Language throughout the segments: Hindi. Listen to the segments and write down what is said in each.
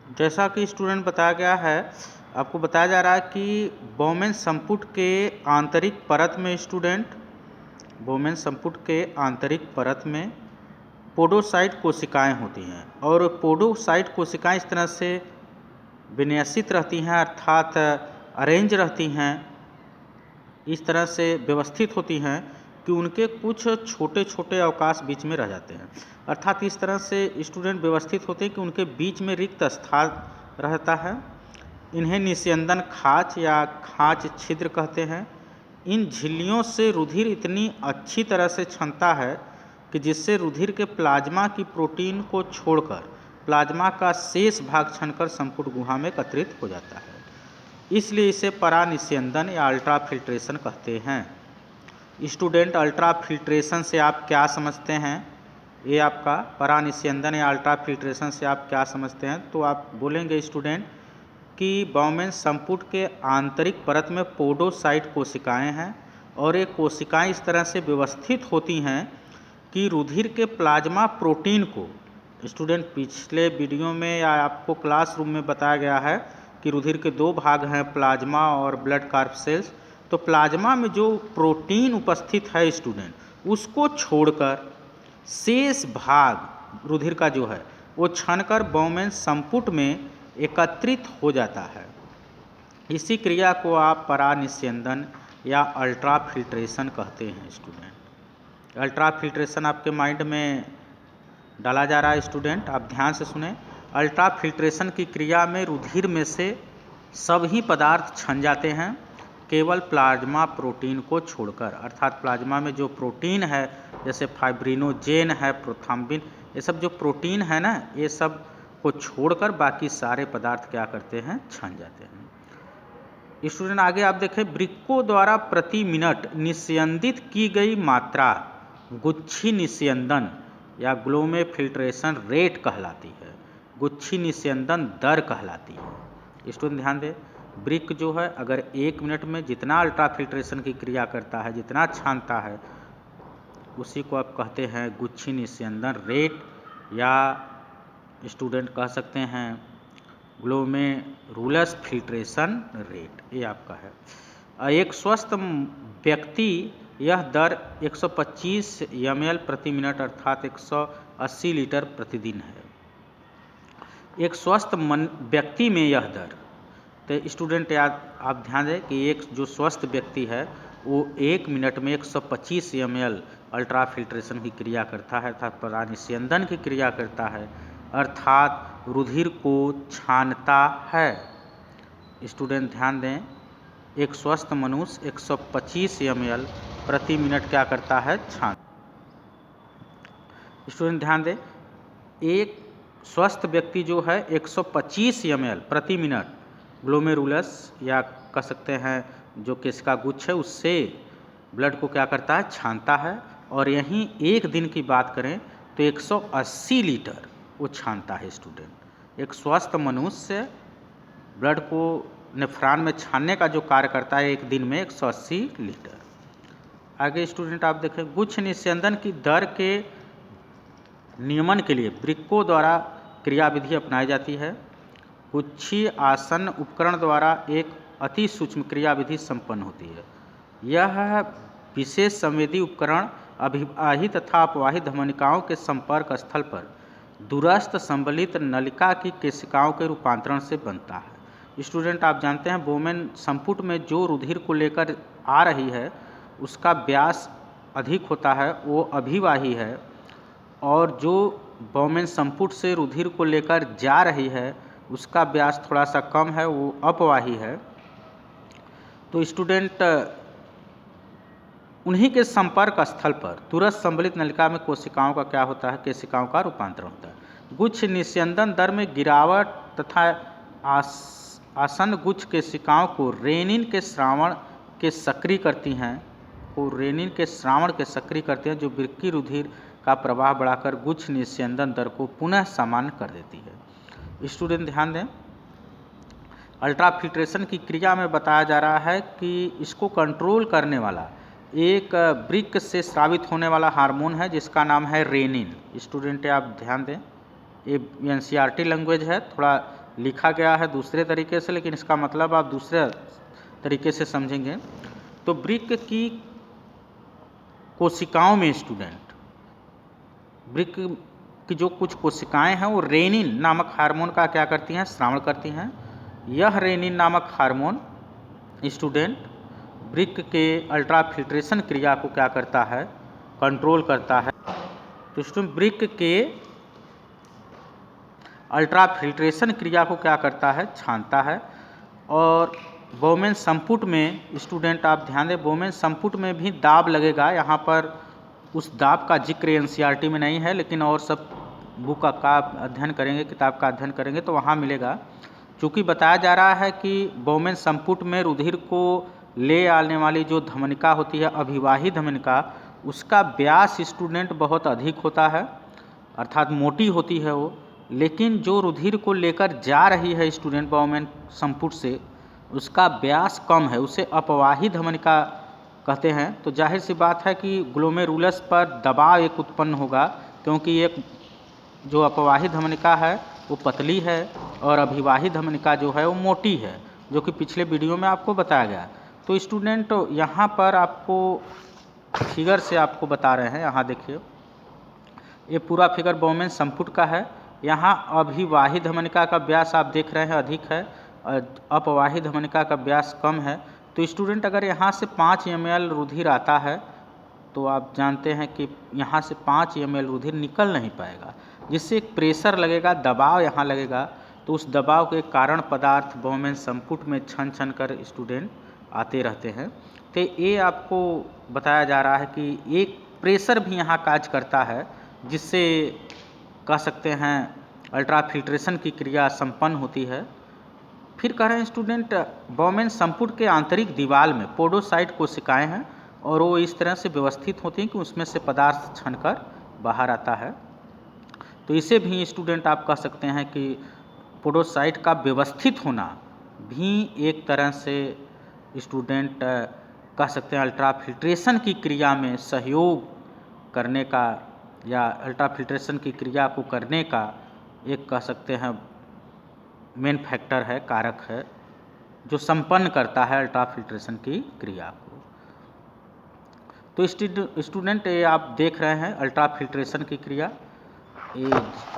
जैसा कि स्टूडेंट बताया गया है, आपको बताया जा रहा है कि बोमेन संपुट के आंतरिक परत में बोमेन संपुट के आंतरिक परत में पोडोसाइट कोशिकाएं होती हैं और पोडोसाइट कोशिकाएं इस तरह से विन्यसित रहती हैं, अर्थात अरेंज रहती हैं, इस तरह से व्यवस्थित होती हैं कि उनके कुछ छोटे छोटे अवकाश बीच में रह जाते हैं। अर्थात इस तरह से स्टूडेंट व्यवस्थित होते हैं कि उनके बीच में रिक्त स्थान रहता है। इन्हें निस्यंदन खाँच या खाँच छिद्र कहते हैं। इन झिल्लियों से रुधिर इतनी अच्छी तरह से छनता है कि जिससे रुधिर के प्लाज्मा की प्रोटीन को छोड़कर प्लाज्मा का शेष भाग छनकर संपुट गुहा में एकत्रित हो जाता है। इसलिए इसे परानिस्यंदन या अल्ट्रा फिल्ट्रेशन कहते हैं। स्टूडेंट, अल्ट्रा फिल्ट्रेशन से आप क्या समझते हैं? ये आपका परानिस्यंदन या अल्ट्रा फिल्ट्रेशन से आप क्या समझते हैं? तो आप बोलेंगे स्टूडेंट कि बोमेन संपुट के आंतरिक परत में पोडोसाइट कोशिकाएं हैं और ये कोशिकाएं इस तरह से व्यवस्थित होती हैं कि रुधिर के प्लाज्मा प्रोटीन को, स्टूडेंट पिछले वीडियो में या आपको क्लासरूम में बताया गया है कि रुधिर के दो भाग हैं, प्लाज्मा और ब्लड कार्पसेल्स। तो प्लाज्मा में जो प्रोटीन उपस्थित है स्टूडेंट, उसको छोड़कर शेष भाग रुधिर का जो है वो छनकर बोमेन संपुट में एकत्रित हो जाता है। इसी क्रिया को आप परानिस्यंदन या अल्ट्रा फिल्ट्रेशन कहते हैं। स्टूडेंट, अल्ट्रा फिल्ट्रेशन आपके माइंड में डाला जा रहा है। स्टूडेंट, आप ध्यान से सुने। अल्ट्रा फिल्ट्रेशन की क्रिया में रुधिर में से सभी पदार्थ छन जाते हैं, केवल प्लाज्मा प्रोटीन को छोड़कर। अर्थात प्लाज्मा में जो प्रोटीन है, जैसे फाइब्रिनोजेन है, प्रोथ्रम्बिन, ये सब जो प्रोटीन है ना, ये सब को छोड़कर बाकी सारे पदार्थ क्या करते हैं? छन जाते हैं। स्टूडेंट, आगे आप देखें, वृक्कों द्वारा प्रति मिनट निस्यंदित की गई मात्रा गुच्छी निस्यंदन या ग्लोमे फिल्ट्रेशन रेट कहलाती है, गुच्छी निस्यंदन दर कहलाती है। स्टूडेंट ध्यान दें, वृक्क जो है अगर 1 मिनट में जितना अल्ट्रा फिल्ट्रेशन की क्रिया करता है, जितना छानता है, उसी को आप कहते हैं गुच्छी निस्यंदन रेट, या स्टूडेंट कह सकते हैं ग्लोमेरुलस फिल्ट्रेशन रेट। ये आपका है। एक स्वस्थ व्यक्ति यह दर 125 ml प्रति मिनट अर्थात 180 लीटर प्रतिदिन है। एक स्वस्थ व्यक्ति में यह दर, तो स्टूडेंट याद आप ध्यान दें कि एक जो स्वस्थ व्यक्ति है वो 1 मिनट में 125 ml अल्ट्रा फिल्ट्रेशन की क्रिया करता है, अर्थात परानिस्यंदन की क्रिया करता है, अर्थात रुधिर को छानता है। स्टूडेंट ध्यान दें, एक स्वस्थ मनुष्य 125 ml प्रति मिनट क्या करता है? छान। स्टूडेंट ध्यान दें, एक स्वस्थ व्यक्ति जो है 125 ml प्रति मिनट ग्लोमेरुलस या कह सकते हैं जो केशिका गुच्छ है, उससे ब्लड को क्या करता है? छानता है। और यहीं एक दिन की बात करें तो 180 लीटर वो छानता है। स्टूडेंट, एक स्वस्थ मनुष्य ब्लड को नेफ्रॉन में छानने का जो कार्य करता है एक दिन में 180 लीटर। आगे स्टूडेंट आप देखें, गुच्छ निस्यंदन की दर के नियमन के लिए वृक्कों द्वारा क्रियाविधि अपनाई जाती है। गुच्छी आसन उपकरण द्वारा एक अति सूक्ष्म क्रियाविधि संपन्न होती है। यह विशेष संवेदी उपकरण अभिवाही तथा अपवाही धमनिकाओं के संपर्क स्थल पर दूरस्थ संबलित नलिका की केशिकाओं के रूपांतरण से बनता है। स्टूडेंट, आप जानते हैं बोमेन संपुट में जो रुधिर को लेकर आ रही है उसका व्यास अधिक होता है, वो अभिवाही है, और जो बोमेन संपुट से रुधिर को लेकर जा रही है उसका व्यास थोड़ा सा कम है, वो अपवाही है। तो स्टूडेंट, उन्हीं के संपर्क स्थल पर तुरंत संबलित नलिका में कोशिकाओं का क्या होता है? केशिकाओं का रूपांतरण होता है। गुच्छ निस्यंदन दर में गिरावट तथा आसन्न गुच्छ केशिकाओं को रेनिन के स्रावण के सक्रिय करती हैं, जो वृक्कीय रुधिर का प्रवाह बढ़ाकर गुच्छ निस्यंदन दर को पुनः सामान्य कर देती है। स्टूडेंट ध्यान दें, अल्ट्रा फिल्ट्रेशन की क्रिया में बताया जा रहा है कि इसको कंट्रोल करने वाला एक वृक्क से स्रावित होने वाला हार्मोन है जिसका नाम है रेनिन। स्टूडेंट आप ध्यान दें, ये NCERT लैंग्वेज है, थोड़ा लिखा गया है दूसरे तरीके से, लेकिन इसका मतलब आप दूसरे तरीके से समझेंगे। तो वृक्क की कोशिकाओं में स्टूडेंट, वृक्क की जो कुछ कोशिकाएं हैं वो रेनिन नामक हार्मोन का क्या करती हैं, स्रावण करती हैं। यह रेनिन नामक हार्मोन स्टूडेंट वृक्क के अल्ट्राफिल्ट्रेशन क्रिया को क्या करता है, कंट्रोल करता है। तो स्टूडेंट वृक्क के अल्ट्राफिल्ट्रेशन क्रिया को क्या करता है, छानता है। और बोमेन संपुट में स्टूडेंट आप ध्यान दें, बोमेन संपुट में भी दाब लगेगा। यहाँ पर उस दाब का जिक्र एनसीईआरटी में नहीं है, लेकिन और सब बुक का अध्ययन करेंगे, किताब का अध्ययन करेंगे तो वहाँ मिलेगा। चूँकि बताया जा रहा है कि बोमेन संपुट में रुधिर को ले आने वाली जो धमनिका होती है, अभिवाही धमनिका, उसका व्यास स्टूडेंट बहुत अधिक होता है, अर्थात मोटी होती है वो। लेकिन जो रुधिर को लेकर जा रही है स्टूडेंट बोमेन संपुट से, उसका व्यास कम है, उसे अपवाही धमनिका कहते हैं। तो जाहिर सी बात है कि ग्लोमेरुलस पर दबाव एक उत्पन्न होगा, क्योंकि एक जो अपवाही धमनिका है वो पतली है और अभिवाही धमनिका जो है वो मोटी है, जो कि पिछले वीडियो में आपको बताया गया। तो स्टूडेंट यहाँ पर आपको फिगर से आपको बता रहे हैं, यहाँ देखिए ये पूरा फिगर बोमेन संपुट का है। यहाँ अभिवाही धमनिका का व्यास आप देख रहे हैं अधिक है, अपवाही धमनिका का व्यास कम है। तो स्टूडेंट अगर यहाँ से 5 ml रुधिर आता है तो आप जानते हैं कि यहाँ से 5 ml रुधिर निकल नहीं पाएगा, जिससे एक प्रेशर लगेगा, दबाव यहाँ लगेगा। तो उस दबाव के कारण पदार्थ बोमेन संपुट में छन छन कर स्टूडेंट आते रहते हैं। तो ये आपको बताया जा रहा है कि एक प्रेशर भी यहाँ काज करता है, जिससे कह सकते हैं अल्ट्राफिल्ट्रेशन की क्रिया संपन्न होती है। फिर कह रहे हैं स्टूडेंट बोमेन संपुट के आंतरिक दीवार में पोडोसाइट कोशिकाएं हैं और वो इस तरह से व्यवस्थित होती हैं कि उसमें से पदार्थ छनकर बाहर आता है। तो इसे भी स्टूडेंट आप कह सकते हैं कि पोडोसाइट का व्यवस्थित होना भी एक तरह से स्टूडेंट कह सकते हैं अल्ट्राफिल्ट्रेशन की क्रिया में सहयोग करने का या अल्ट्राफिल्ट्रेशन की क्रिया को करने का एक कह सकते हैं मेन फैक्टर है, कारक है, जो संपन्न करता है अल्ट्राफिल्ट्रेशन की क्रिया को। तो स्टूडेंट ये आप देख रहे हैं अल्ट्राफिल्ट्रेशन की क्रिया, ये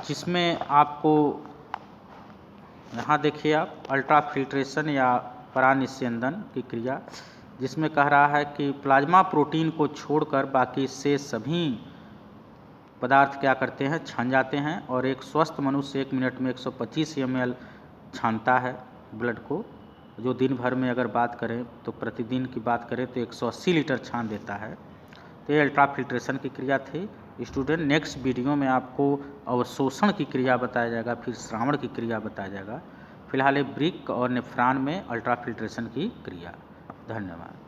जिसमें आपको यहाँ देखिए आप अल्ट्राफिल्ट्रेशन या परानिस्यंदन की क्रिया, जिसमें कह रहा है कि प्लाज्मा प्रोटीन को छोड़कर बाकी से सभी पदार्थ क्या करते हैं, छन जाते हैं। और एक स्वस्थ मनुष्य 1 मिनट में 125 ml छानता है ब्लड को, जो दिन भर में अगर बात करें तो प्रतिदिन की बात करें तो 180 लीटर छान देता है। तो ये अल्ट्राफिल्ट्रेशन की क्रिया थी। स्टूडेंट नेक्स्ट वीडियो में आपको अवशोषण की क्रिया बताया जाएगा, फिर श्रावण की क्रिया बताया जाएगा। फिलहाल ये वृक्क और नेफ्रॉन में अल्ट्राफिल्ट्रेशन की क्रिया। धन्यवाद।